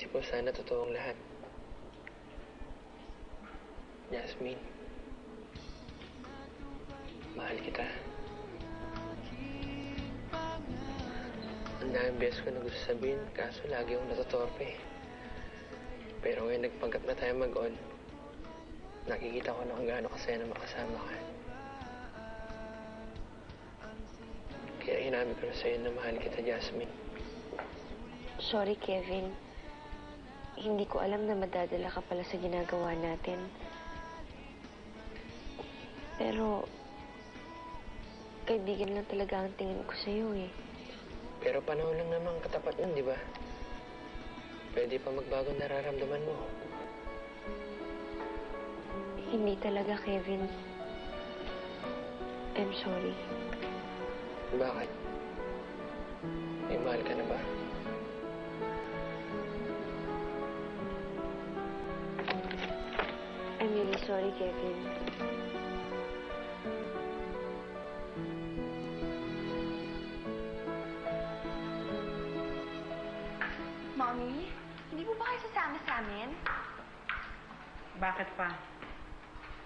iniisip ko sana totoong lahat. Jasmine, mahal kita. Ang daming beses ko na gusto sabihin, kaso lagi akong natotorpe. Pero ngayon nagpanggap na tayo mag-on, nakikita ko na kung gaano kasaya na makasama ka. Kaya inamin ko na sa'yo na mahal kita, Jasmine. Sorry, Kevin. Hindi ko alam na madadala ka pala sa ginagawa natin. Pero, kaibigan lang talaga ang tingin ko sa'yo eh. Pero panahon lang naman katapat nun, di ba? Pwede pa magbago nararamdaman mo. Hindi talaga, Kevin. I'm sorry. Bakit? May mahal ka na ba? I'm really sorry, Kevin. Mommy, hindi po ba kayo sasama sa amin? Bakit pa?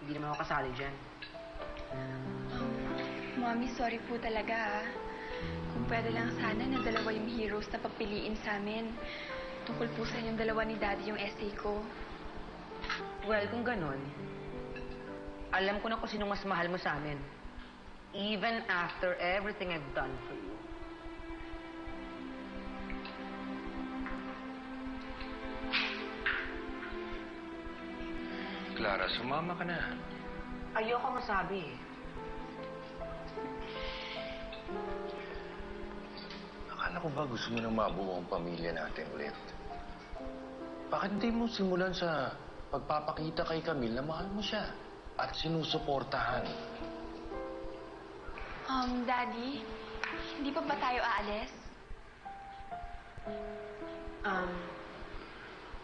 Hindi naman ako kasali dyan. Mommy, sorry po talaga ha. Kung pwede lang sana na dalawa yung heroes na pagpiliin sa amin. Tungkol po sa inyong dalawa ni Daddy yung essay ko. Well, kung ganun, alam ko na kung sino mas mahal mo sa amin. Even after everything I've done for you. Clara, sumama ka na. Ayoko masabi eh. Akala ko ba gusto mo nang mabuo ang pamilya natin ulit? Bakit hindi mo simulan sa pagpapakita kay Camille na mahal mo siya at sinusuportahan? Daddy, hindi pa ba tayo aalis?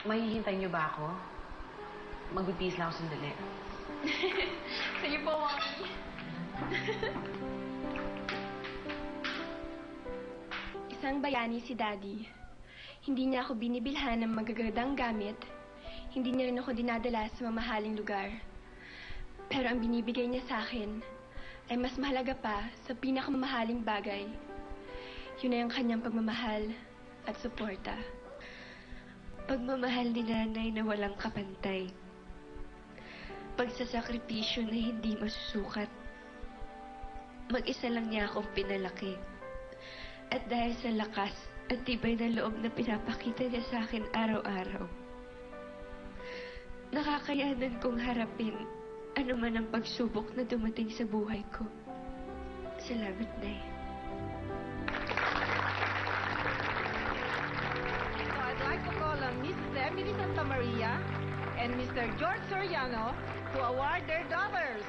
Mahihintay niyo ba ako? Magbibihis lang ako sandali. Sige po, Mommy. Isang bayani si Daddy. Hindi niya ako binibilhan ng magagandang gamit. Hindi niya rin ako dinadala sa mamahaling lugar. Pero ang binibigay niya sa akin ay mas mahalaga pa sa pinakamamahaling bagay. Yun ay ang kanyang pagmamahal at suporta. Pagmamahal ni nanay na walang kapantay. Pagsasakripisyo na hindi masusukat. Mag-isa lang niya akong pinalaki. At dahil sa lakas at tibay na loob na pinapakita niya sa akin araw-araw, nakakayanan kong harapin ano man ang pagsubok na dumating sa buhay ko. Salamat, Nay. So I'd like to call on Mrs. Emily Santa Maria and Mr. George Soriano to award their daughters.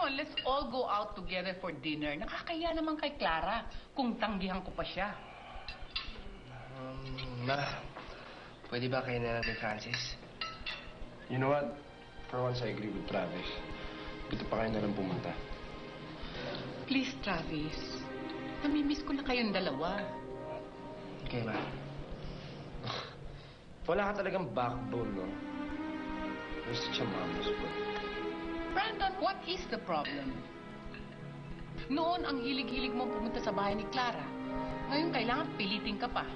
Let's all go out together for dinner. Nakakaya naman kay Clara kung tanggihan ko pa siya. Ma, pwede ba kayo na ni Francis? You know what? For once, I agree with Travis. Dito pa kayo na lang pumunta. Please, Travis. Namimiss ko na kayong dalawa. Okay ba? Wala ka talagang backbone, no? You're such a mama's boy. Brandon, what is the problem? Noon, ang hilig-hilig mong pumunta sa bahay ni Clara. Ngayon, kailangan pilitin ka pa.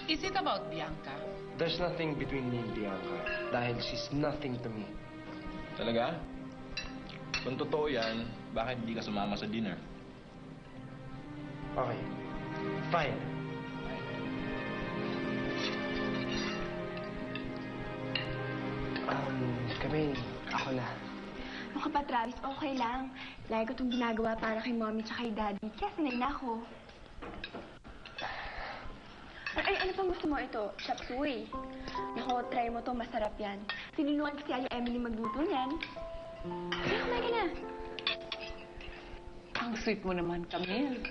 Is it about Bianca? There's nothing between me and Bianca dahil she's nothing to me. Talaga? Kung totoo yan, bakit hindi ka sumama sa dinner? Okay. Fine. Camille, ako na. Ano ka ba, Travis? Okay lang. Lagi ko itong ginagawa para kay mommy tsaka kay daddy. Kaya sanay na ako. Ay, ano pang gusto mo ito? Chop suey. Nako, try mo to. Masarap yan. Tinulungan kasi ay Emily magluto niyan. Kaya kumain ka na. Ang sweet mo naman, Camille.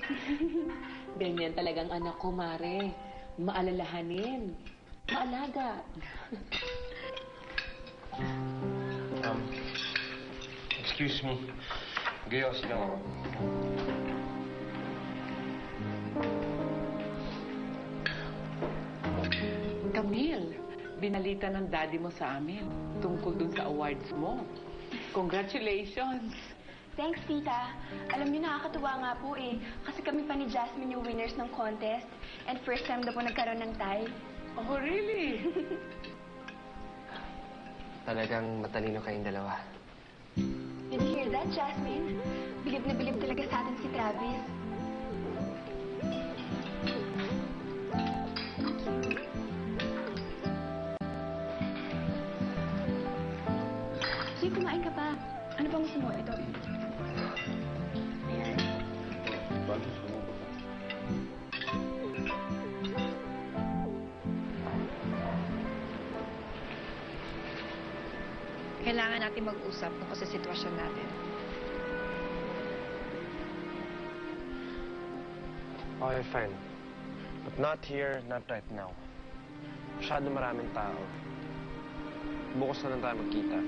Ganyan talagang anak ko, Mare. Maalalahanin. Maalaga. Excuse me. Gayos lang ako. Camille, binalita ng daddy mo sa amin tungkol dun sa awards mo. Congratulations! Thanks, tita. Alam niyo, nakakatuwa nga po eh. Kasi kami pa ni Jasmine yung winners ng contest. And first time na po nagkaroon ng tie. Oh, really? Talagang matalino kayong dalawa. Did you hear that, Jasmine? Bilib na bilib talaga sa atin si Travis. Sige, kumain ka pa. Ano bang gusto mo? Ito. Ayan. Kailangan natin mag-usap tungkol sa sitwasyon natin. Okay, fine. But not here, not right now. Masyado maraming tao. Bukas na lang tayo magkita.